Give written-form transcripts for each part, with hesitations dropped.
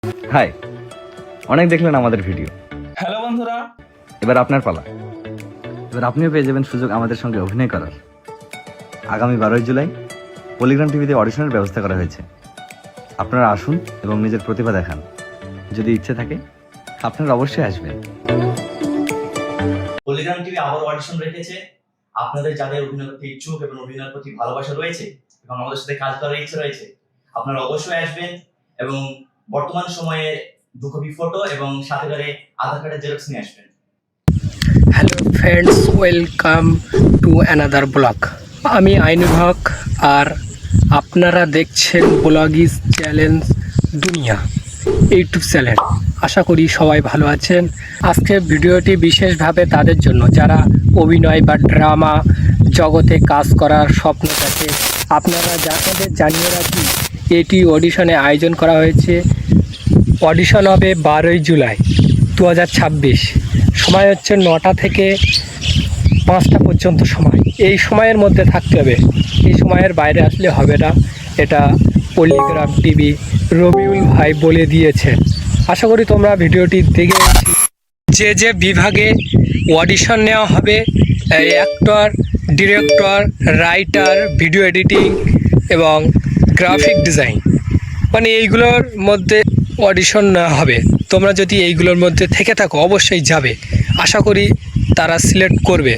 High, অনেক দেখলেন আমাদের ভিডিও। হ্যালো বন্ধুরা, এবার আপনার পালা। এবার আপনিও পেয়ে যাবেন সুযোগ আমাদের সঙ্গে অভিনয় করার। আগামী 12ই জুলাই পলিগ্রাম টিভিতে অডিশনের ব্যবস্থা করা হয়েছে। আপনারা আসুন এবং নিজের প্রতিভা দেখান। যদি ইচ্ছে থাকে আপনারা অবশ্যই আসবেন। পলিগ্রাম টিভি আবার অডিশন রেখেছে। আপনাদের যাদের অভিনয় করতে ইচ্ছুক এবং অভিনয়ের প্রতি ভালোবাসা রয়েছে এবং আমাদের সাথে কাজ করার ইচ্ছে রয়েছে, আপনারা অবশ্যই আসবেন এবং বর্তমান সময়ে 2 কপি ফটো এবং সাথে করে আধার কার্ডের জেরক্স নিয়ে আসবেন। Hello friends, welcome to another blog. আমি আইনুল হক আর আপনারা দেখছেন ব্লগিজ চ্যালেঞ্জ দুনিয়া ইউটিউব চ্যানেল। আশা করি সবাই ভালো আছেন। আজকের ভিডিওটি বিশেষভাবে তাদের জন্য যারা অভিনয় বা ড্রামা জগতে কাজ করার স্বপ্ন থাকে। আপনারা যাদের জানিয়ে রাখি, এটি অডিশনে আয়োজন করা হয়েছে। অডিশন হবে 12ই জুলাই 2026। সময় হচ্ছে 9টা থেকে 5টা পর্যন্ত সময়। এই সময়ের মধ্যে থাকতে হবে, এই সময়ের বাইরে আসলে হবে না। এটা পলিগ্রাম টিভি রবিউল ভাই বলে দিয়েছে। আশা করি তোমরা ভিডিওটি দেখে যে যে বিভাগে অডিশন নেওয়া হবে, actor, director, writer, video editing এবং গ্রাফিক ডিজাইন, মানে এইগুলোর মধ্যে অডিশন নেওয়া হবে। তোমরা যদি এইগুলোর মধ্যে থেকে থাকো অবশ্যই যাবে। আশা করি তারা সিলেক্ট করবে।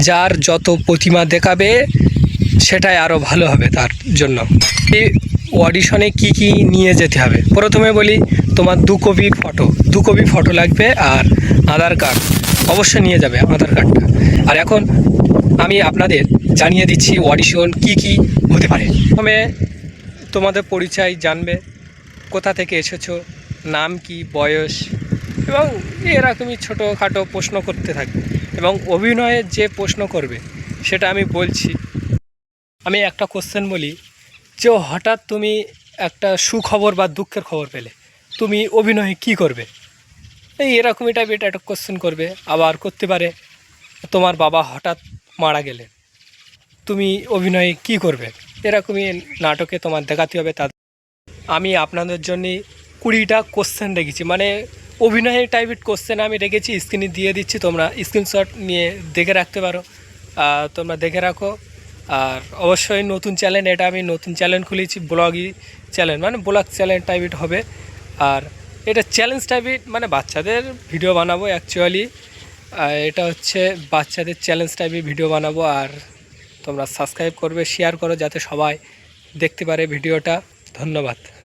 যার যত প্রতিমা দেখাবে সেটাই আরও ভালো হবে তার জন্য। এই অডিশনে কি কি নিয়ে যেতে হবে, প্রথমে বলি, তোমার 2 কপি ফটো লাগবে আর আধার কার্ড অবশ্যই নিয়ে যাবে, আধার কার্ডটা। আর এখন আমি আপনাদের জানিয়ে দিচ্ছি অডিশন কি কি হতে পারে। প্রথমে তোমাদের পরিচয় জানবে, কোথা থেকে এসেছো, নাম কি, বয়স এবং এরকমই ছোটোখাটো প্রশ্ন করতে থাকবে। এবং অভিনয়ের যে প্রশ্ন করবে সেটা আমি বলছি। আমি একটা কোশ্চেন বলি যে হঠাৎ তুমি একটা সুখবর বা দুঃখের খবর পেলে তুমি অভিনয়ে কি করবে, এরকমই টাইপের একটা কোশ্চেন করবে। আবার করতে পারে তোমার বাবা হঠাৎ মারা গেলে তুমি অভিনয়ে কি করবে, এরকমই নাটকে তোমার দেখাতে হবে। আমি আপনাদের জন্য 20টা কোশ্চেন রেখেছি, মানে অভিনয়ের টাইপের কোশ্চেন আমি রেখেছি, স্ক্রিনে দিয়ে দিচ্ছি, তোমরা স্ক্রিনশট নিয়ে দেখে রাখতে পারো। তোমরা দেখে রাখো। আর অবশ্যই নতুন চ্যানেল, এটা আমি নতুন চ্যানেল খুলেছি, ব্লগই চ্যানেল, মানে ব্লগ চ্যানেল টাইপের হবে। আর এটা চ্যালেঞ্জ টাইপের, মানে বাচ্চাদের ভিডিও বানাবো অ্যাকচুয়ালি। এটা হচ্ছে বাচ্চাদের চ্যালেঞ্জ টাইপের ভিডিও বানাবো। আর তোমরা সাবস্ক্রাইব করবে, শেয়ার করো যাতে সবাই দেখতে পারে ভিডিওটা। ধন্যবাদ।